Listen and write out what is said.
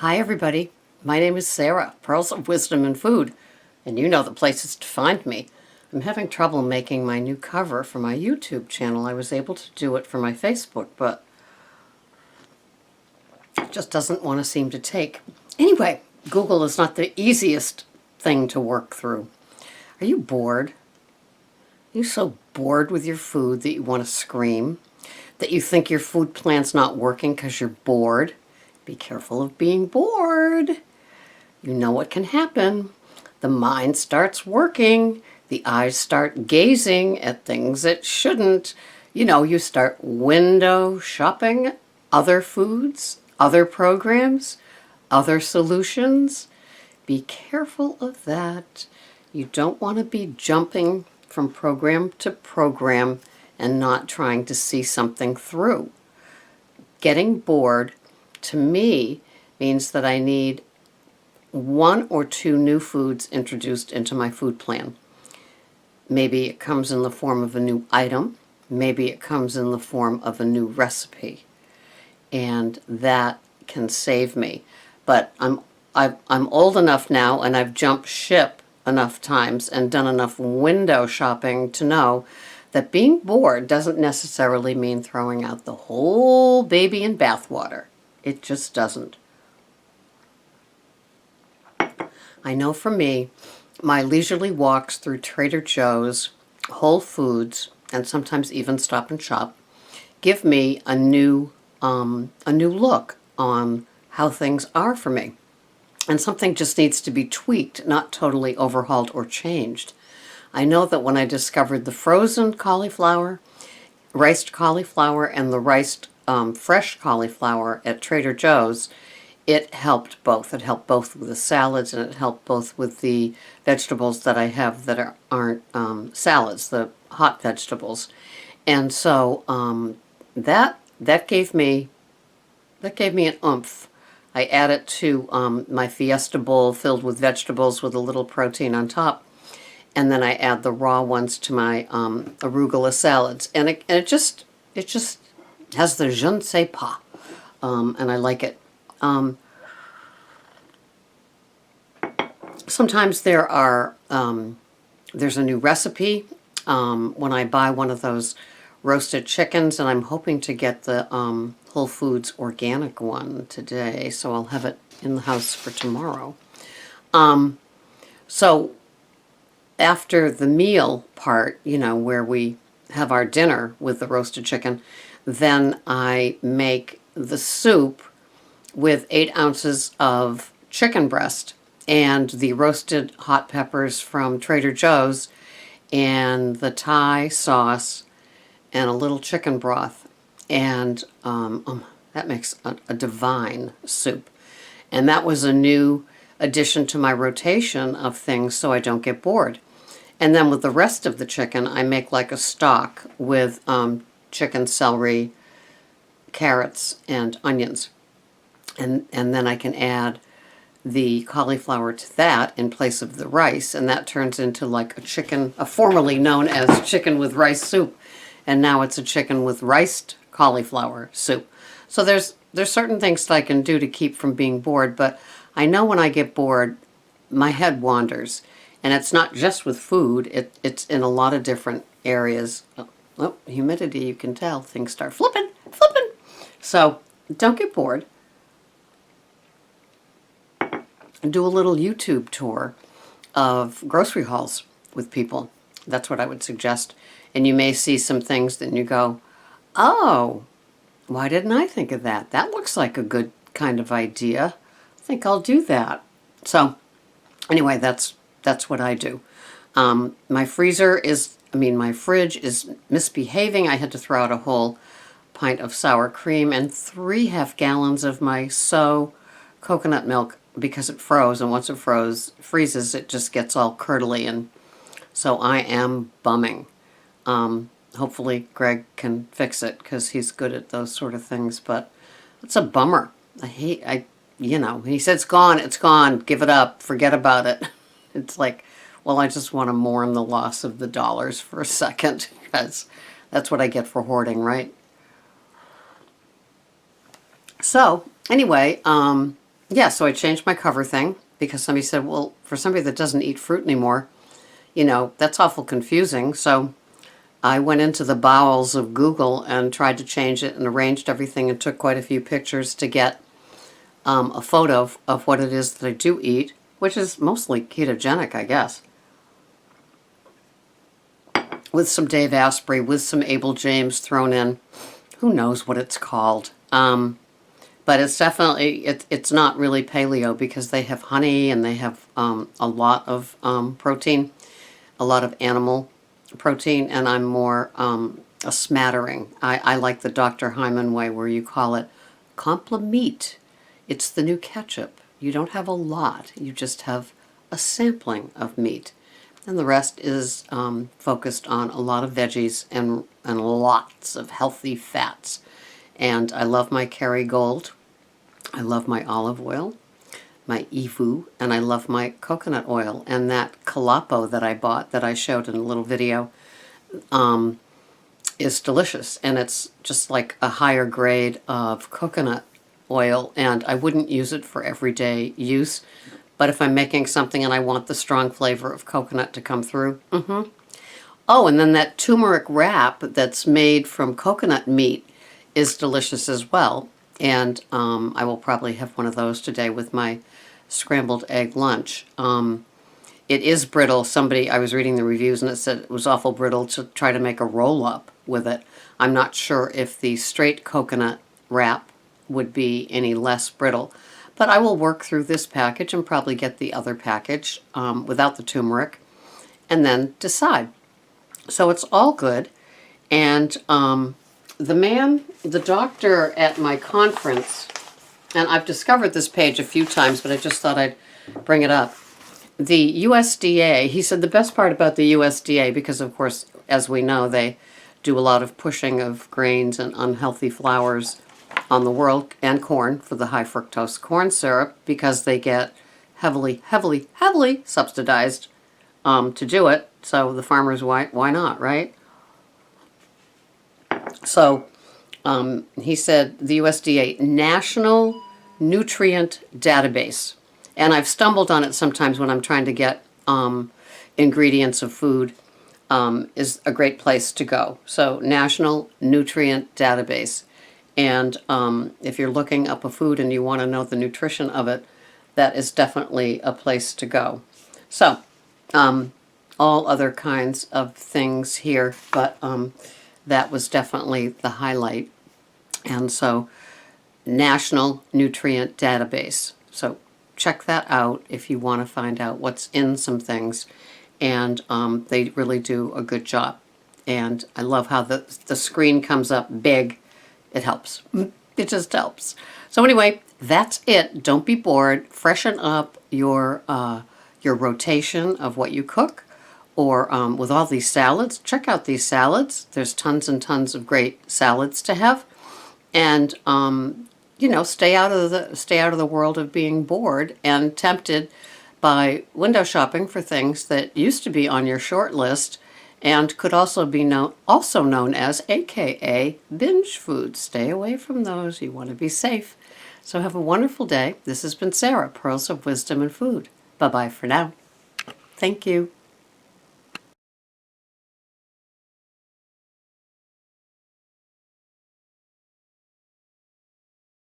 Hi everybody, my name is Sarah, Pearls of Wisdom and Food, and you know the places to find me. I'm having trouble making my new cover for my YouTube channel. I was able to do it for my Facebook, but it just doesn't want to seem to take. Anyway, Google is not the easiest thing to work through. Are you bored? Are you so bored with your food that you want to scream? That you think your food plan's not working because you're bored? Be careful of being bored. You know what can happen. The mind starts working. The eyes start gazing at things it shouldn't. You start window shopping other foods, other programs, other solutions. Be careful of that. You don't want to be jumping from program to program and not trying to see something through. Getting bored, to me, means that I need one or two new foods introduced into my food plan. Maybe it comes in the form of a new item. Maybe it comes in the form of a new recipe. And that can save me. But I'm old enough now, and I've jumped ship enough times and done enough window shopping to know that being bored doesn't necessarily mean throwing out the whole baby in bathwater. It just doesn't. I know for me, my leisurely walks through Trader Joe's, Whole Foods, and sometimes even Stop and Shop give me a new look on how things are for me. And something just needs to be tweaked, not totally overhauled or changed. I know that when I discovered the frozen cauliflower, riced cauliflower, and the riced fresh cauliflower at Trader Joe's, it helped both. It helped both with the salads, and it helped both with the vegetables that I have that aren't salads, the hot vegetables. And so that gave me an oomph. I add it to my Fiesta bowl filled with vegetables with a little protein on top, and then I add the raw ones to my arugula salads, and it just has the je ne sais pas, and I like it. Sometimes there's a new recipe when I buy one of those roasted chickens, and I'm hoping to get the Whole Foods organic one today, so I'll have it in the house for tomorrow. So after the meal part, where we have our dinner with the roasted chicken, then I make the soup with 8 ounces of chicken breast and the roasted hot peppers from Trader Joe's and the Thai sauce and a little chicken broth. And that makes a divine soup. And that was a new addition to my rotation of things so I don't get bored. And then with the rest of the chicken, I make like a stock with chicken, celery, carrots, and onions. And then I can add the cauliflower to that in place of the rice, and that turns into like a formerly known as chicken with rice soup, and now it's a chicken with riced cauliflower soup. So there's certain things that I can do to keep from being bored, but I know when I get bored, my head wanders, and it's not just with food, it's in a lot of different areas. Oh, humidity, you can tell, things start flipping. So don't get bored. Do a little YouTube tour of grocery hauls with people. That's what I would suggest. And you may see some things that you go, oh, why didn't I think of that? That looks like a good kind of idea. I think I'll do that. So anyway, that's what I do. My fridge is misbehaving. I had to throw out a whole pint of sour cream and 3.5 gallons of my So coconut milk because it froze, and once it freezes, it just gets all curdly, and so I am bumming. Hopefully Greg can fix it because he's good at those sort of things, but it's a bummer. He said it's gone, give it up, forget about it. It's like, well, I just want to mourn the loss of the dollars for a second, because that's what I get for hoarding, right? So anyway, yeah, so I changed my cover thing because somebody said, well, for somebody that doesn't eat fruit anymore, that's awful confusing. So I went into the bowels of Google and tried to change it and arranged everything and took quite a few pictures to get a photo of what it is that I do eat, which is mostly ketogenic, I guess. With some Dave Asprey, with some Abel James thrown in. Who knows what it's called? But it's definitely, it's not really paleo because they have honey and they have a lot of protein, a lot of animal protein, and I'm more a smattering. I like the Dr. Hyman way where you call it complement. It's the new ketchup. You don't have a lot, you just have a sampling of meat. And the rest is focused on a lot of veggies and lots of healthy fats. And I love my Kerrygold. I love my olive oil, my Evu, and I love my coconut oil. And that Calapo that I bought that I showed in a little video is delicious. And it's just like a higher grade of coconut oil. And I wouldn't use it for everyday use. But if I'm making something and I want the strong flavor of coconut to come through. Oh, and then that turmeric wrap that's made from coconut meat is delicious as well. And I will probably have one of those today with my scrambled egg lunch. It is brittle. I was reading the reviews and it said it was awful brittle to try to make a roll-up with it. I'm not sure if the straight coconut wrap would be any less brittle. But I will work through this package and probably get the other package without the turmeric and then decide. So it's all good. And the doctor at my conference, and I've discovered this page a few times, but I just thought I'd bring it up. The USDA, he said the best part about the USDA, because of course, as we know, they do a lot of pushing of grains and unhealthy flours on the world, and corn for the high fructose corn syrup, because they get heavily, heavily, heavily subsidized to do it. So the farmers, why not, right? So he said the USDA National Nutrient Database, and I've stumbled on it sometimes when I'm trying to get ingredients of food, is a great place to go. So National Nutrient Database. And if you're looking up a food and you want to know the nutrition of it, that is definitely a place to go. So, all other kinds of things here, but that was definitely the highlight. And so, National Nutrient Database. So, check that out if you want to find out what's in some things. And they really do a good job. And I love how the screen comes up big. It helps. It just helps. So anyway, that's it. Don't be bored. Freshen up your rotation of what you cook, or with all these salads. Check out these salads. There's tons and tons of great salads to have, and stay out of the world of being bored and tempted by window shopping for things that used to be on your short list and could also be known as AKA binge food. Stay away from those. You want to be safe. So have a wonderful day. This has been Sarah, Pearls of Wisdom and Food. Bye-bye for now. Thank you.